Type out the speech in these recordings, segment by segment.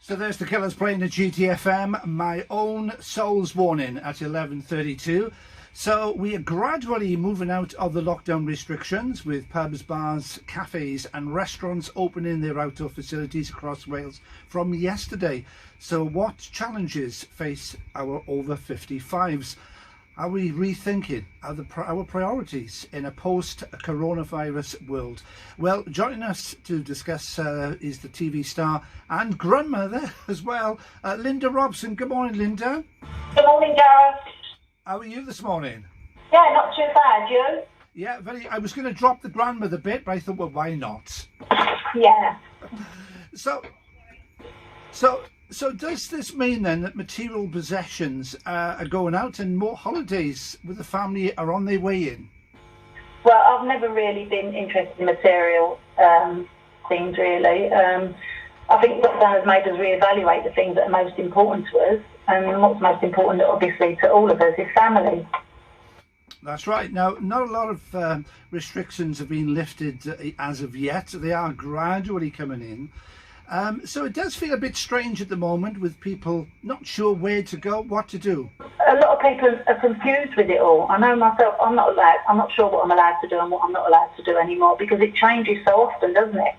So there's the Killers playing at GTFM, My Own Soul's Warning at 11:32. So we are gradually moving out of the lockdown restrictions, with pubs, bars, cafes and restaurants opening their outdoor facilities across Wales from yesterday. So what challenges face our over 55s? Are we rethinking our priorities in a post-coronavirus world? Well, joining us to discuss is the TV star and grandmother as well, Linda Robson. Good morning, Linda. Good morning, Gareth. How are you this morning? Yeah, not too bad. You? Yeah, very. I was going to drop the grandmother bit, but I thought, well, why not? Yeah. So does this mean then that material possessions are going out and more holidays with the family are on their way in? Well, I've never really been interested in material things, really. I think lockdown has made us reevaluate the things that are most important to us, and what's most important, obviously, to all of us is family. That's right. Now, not a lot of restrictions have been lifted as of yet. They are gradually coming in. So it does feel a bit strange at the moment, with people not sure where to go, what to do. A lot of people are confused with it all. I know myself, I'm not sure what I'm allowed to do and what I'm not allowed to do anymore, because it changes so often, doesn't it?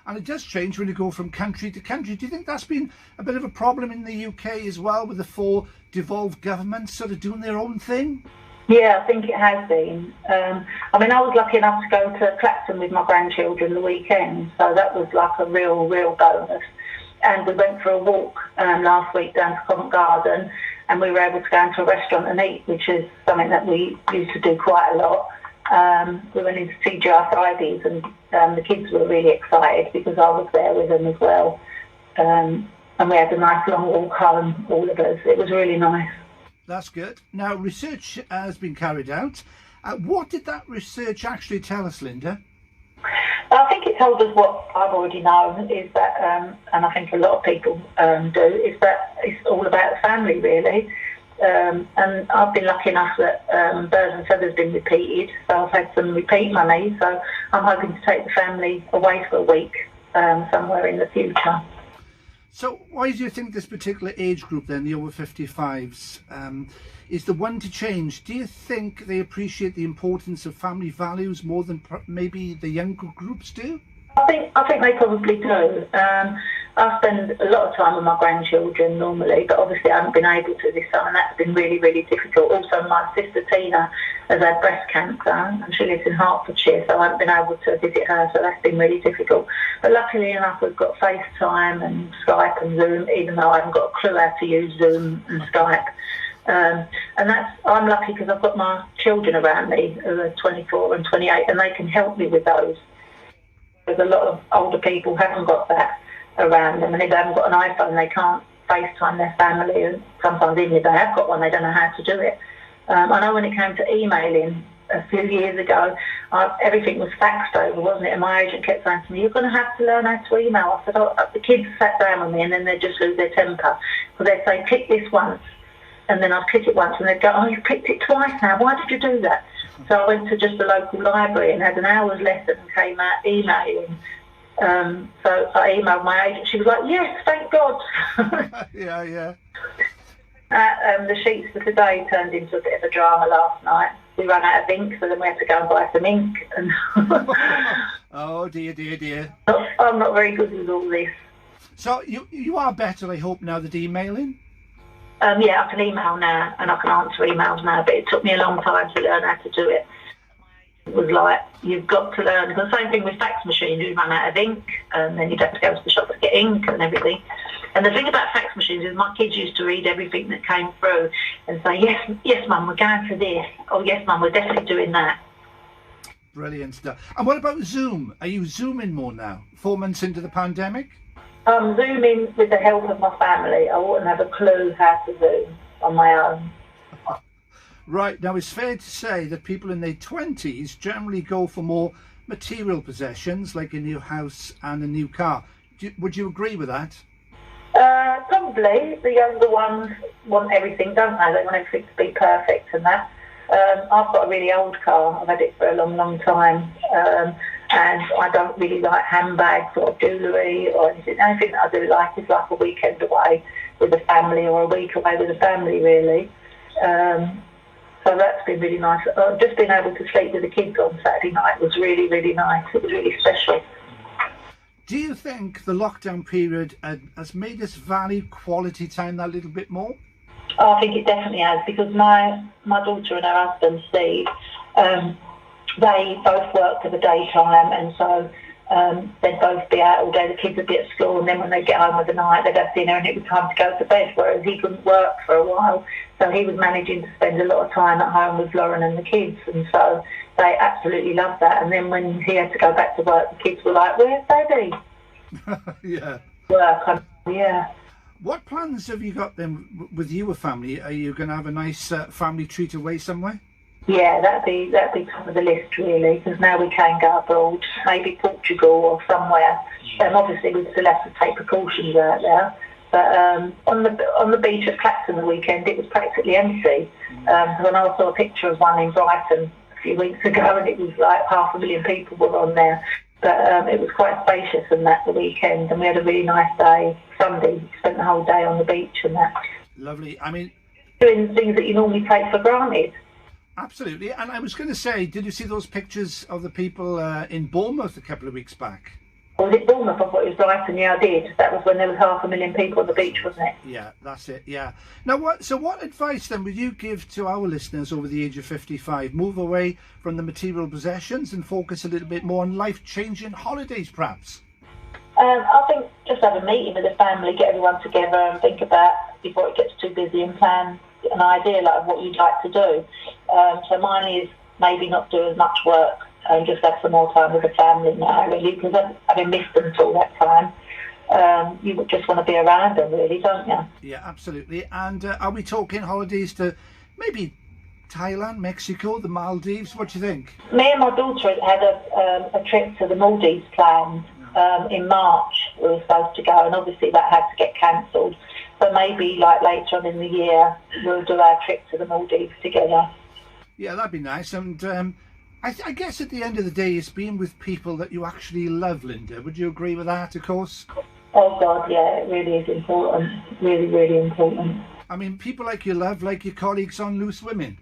And it does change when you go from country to country. Do you think that's been a bit of a problem in the UK as well, with the four devolved governments sort of doing their own thing? Yeah, I think it has been. I was lucky enough to go to Clacton with my grandchildren the weekend, so that was like a real bonus. And we went for a walk last week down to Covent Garden, and we were able to go into a restaurant and eat, which is something that we used to do quite a lot. We went into TGI Fridays, and the kids were really excited because I was there with them as well. And we had a nice long walk home, all of us. It was really nice. That's good. Now, research has been carried out. What did that research actually tell us, Linda? I think it told us what I've already known, is that, and I think a lot of people do, is that it's all about family, really. And I've been lucky enough that Birds and Feathers been repeated, so I've had some repeat money, so I'm hoping to take the family away for a week somewhere in the future. So why do you think this particular age group then, the over 55s, is the one to change? Do you think they appreciate the importance of family values more than maybe the younger groups do? I think they probably do. I spend a lot of time with my grandchildren normally, but obviously I haven't been able to this time, and that's been really, really difficult. Also, my sister Tina has had breast cancer, and she lives in Hertfordshire, so I haven't been able to visit her, so that's been really difficult. But luckily enough, we've got FaceTime and Skype and Zoom, even though I haven't got a clue how to use Zoom and Skype. And I'm lucky because I've got my children around me who are 24 and 28, and they can help me with those. There's a lot of older people who haven't got that around them, and if they haven't got an iPhone, they can't FaceTime their family, and sometimes even if they have got one, they don't know how to do it. I know when it came to emailing a few years ago, everything was faxed over, wasn't it? And my agent kept saying to me, you're going to have to learn how to email. I said, the kids sat down with me, and then they'd just lose their temper, because they'd say, click this once, and then I'd click it once, and they'd go, oh, you've clicked it twice now, why did you do that? So I went to just the local library and had an hour's lesson and came out emailing. So I emailed my agent. She was like, yes, thank God. Yeah. The sheets for today turned into a bit of a drama last night. We ran out of ink, so then we had to go and buy some ink. And oh, dear. I'm not very good with all this. So you are better, I hope, now that emailing? Yeah, I can email now, and I can answer emails now, but it took me a long time to learn how to do it. It was like, you've got to learn, because the same thing with fax machines, you run out of ink, and then you'd have to go to the shop to get ink and everything. And the thing about fax machines is my kids used to read everything that came through and say, yes, Mum, we're going for this. Oh, yes, Mum, we're definitely doing that. Brilliant stuff. And what about Zoom? Are you Zooming more now, 4 months into the pandemic? I'm Zooming with the help of my family. I wouldn't have a clue how to Zoom on my own. Right, now it's fair to say that people in their 20s generally go for more material possessions, like a new house and a new car. Would you agree with that? Probably. The younger ones want everything, don't they? They want everything to be perfect and that. I've got a really old car. I've had it for a long time. and I don't really like handbags or jewellery or anything. The only thing that I do like is like a weekend away with the family, or a week away with the family, really. So that's been really nice. Just being able to sleep with the kids on Saturday night was really, really nice. It was really special. Do you think the lockdown period has made us value quality time that little bit more? Oh, I think it definitely has, because my daughter and her husband, Steve, they both work for the daytime, and so they'd both be out all day. The kids would be at school, and then when they'd get home of the night, they'd have dinner, and it was time to go to bed, whereas he couldn't work for a while. So he was managing to spend a lot of time at home with Lauren and the kids, and so they absolutely loved that. And then when he had to go back to work, the kids were like, "Where's Daddy?" Yeah. Work, yeah. What plans have you got then with your family? Are you going to have a nice family treat away somewhere? Yeah, that'd be top of the list, really, because now we can go abroad, maybe Portugal or somewhere. Obviously, we still have to take precautions out there. But on the beach at Clacton the weekend, it was practically empty. When I saw a picture of one in Brighton a few weeks ago, and it was like 500,000 people were on there. But it was quite spacious and that the weekend, and we had a really nice day. Sunday, spent the whole day on the beach and that. Lovely. I mean, doing things that you normally take for granted. Absolutely. And I was going to say, did you see those pictures of the people in Bournemouth a couple of weeks back? Was it Bournemouth? I thought it was Brighton. Yeah, I did. That was when there was 500,000 people on the beach, wasn't it? Yeah, that's it. Yeah. Now, what advice then would you give to our listeners over the age of 55? Move away from the material possessions and focus a little bit more on life-changing holidays, perhaps? I think just have a meeting with the family, get everyone together and think about, before it gets too busy, and plan an idea like of what you'd like to do. So mine is maybe not do as much work and just have some more time with the family now, really, because having missed them all that time, you would just want to be around them, really, don't you? Yeah, absolutely. And are we talking holidays to maybe Thailand, Mexico, the Maldives? What do you think? Me and my daughter had a trip to the Maldives planned in March. We were supposed to go, and obviously that had to get cancelled. So maybe like later on in the year, we'll do our trip to the Maldives together. Yeah, that'd be nice. And I guess at the end of the day, it's being with people that you actually love, Linda. Would you agree with that, of course? Oh, God, yeah, it really is important. Really, really important. I mean, people like you love, like your colleagues on Loose Women.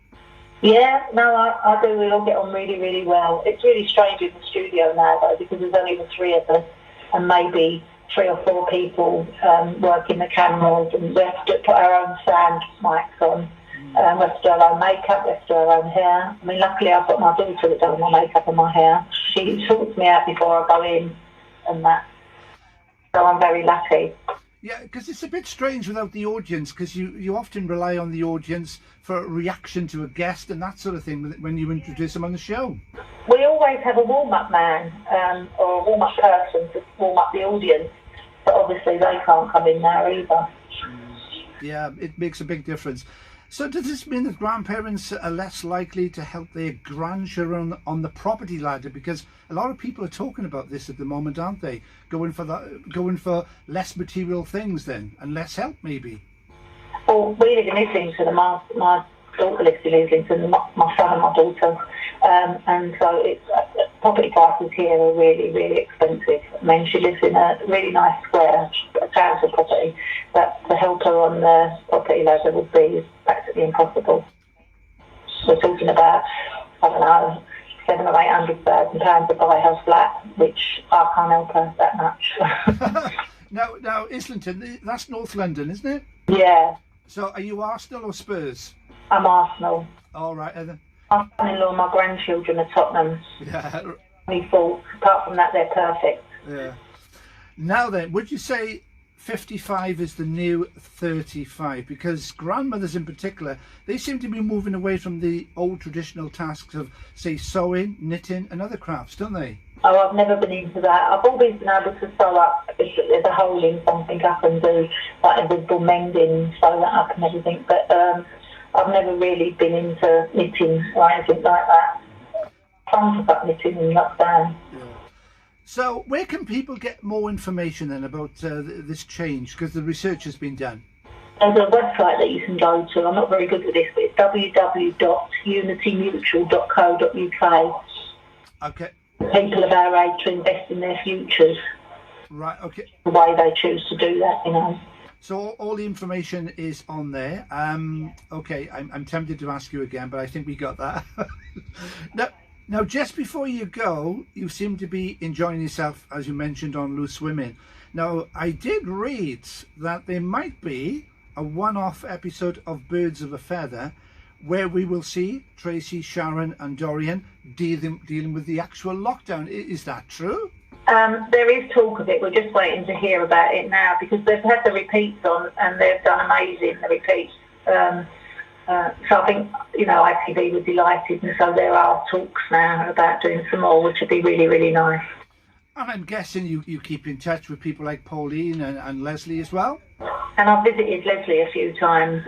Yeah, no, I do. We all get on really, really well. It's really strange in the studio now, though, because there's only the three of us, and maybe 3 or 4 people working the cameras, and we have to put our own sound mics on. We have to do our own makeup, we have to do our own hair. I mean, luckily I've got my daughter that does my makeup and my hair. She sorts me out before I go in and that. So I'm very lucky. Yeah, because it's a bit strange without the audience, because you often rely on the audience for a reaction to a guest and that sort of thing when you introduce them on the show. We always have a warm-up man or a warm-up person to warm up the audience, but obviously they can't come in now either. Yeah, it makes a big difference. So does this mean that grandparents are less likely to help their grandchildren on the property ladder? Because a lot of people are talking about this at the moment, aren't they? Going for less material things then, and less help maybe. Well, we live in Islington, and my daughter lives in Islington, my son and my daughter, and so it's property prices here are really, really expensive. I mean, she lives in a really nice square, a council property, but to help her on the property ladder would be practically impossible. We're talking about, I don't know, £700,000 or £800,000 to buy her flat, which I can't help her that much. Now, Islington, that's North London, isn't it? Yeah. So are you Arsenal or Spurs? I'm Arsenal. All right, then. My son-in-law and my grandchildren are Tottenham. Yeah. Any fault. Apart from that, they're perfect. Yeah. Now then, would you say 55 is the new 35? Because grandmothers in particular, they seem to be moving away from the old traditional tasks of, say, sewing, knitting and other crafts, don't they? Oh, I've never been into that. I've always been able to sew up if there's a hole in something I can do, like invisible mending, sew that up and everything. But I've never really been into knitting or anything like that. Trying to start knitting in lockdown. Yeah. So where can people get more information then about this change? Because the research has been done. There's a website that you can go to. I'm not very good with this, but it's www.unitymutual.co.uk. Okay. people of our age to invest in their futures. Right, okay. The way they choose to do that, you know. So all the information is on there. Okay, I'm tempted to ask you again, but I think we got that. Now, just before you go, you seem to be enjoying yourself, as you mentioned, on Loose Women. Now, I did read that there might be a one-off episode of Birds of a Feather where we will see Tracy, Sharon and Dorian dealing with the actual lockdown. Is that true? There is talk of it. We're just waiting to hear about it now because they've had the repeats on and they've done amazing, the repeats. So I think, you know, ITV were delighted, and so there are talks now about doing some more, which would be really, really nice. And I'm guessing you keep in touch with people like Pauline and Leslie as well? And I've visited Leslie a few times,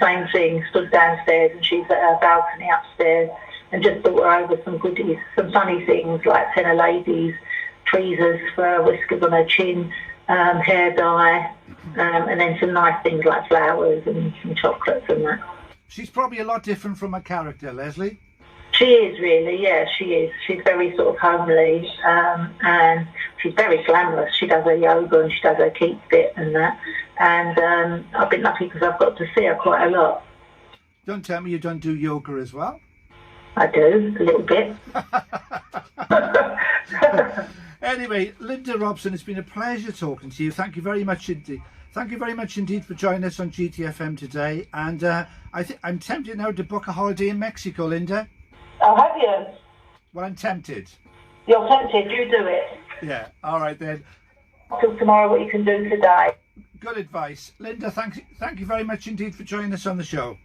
same thing, stood downstairs and she's at her balcony upstairs and just thought her over some goodies, some funny things like tenor ladies, tweezers for her whiskers on her chin, hair dye, and then some nice things like flowers and some chocolates and that. She's probably a lot different from her character, Leslie. She is really, yeah, she is. She's very sort of homely, and she's very glamorous. She does her yoga and she does her keep fit and that. And I've been lucky because I've got to see her quite a lot. Don't tell me you don't do yoga as well. I do, a little bit. Anyway, Linda Robson, it's been a pleasure talking to you. Thank you very much indeed. Thank you very much indeed for joining us on GTFM today. And I'm tempted now to book a holiday in Mexico, Linda. Oh, have you? Well, I'm tempted. You're tempted, you do it. Yeah, all right then. Till tomorrow what you can do today. Good advice. Linda, thank you very much indeed for joining us on the show.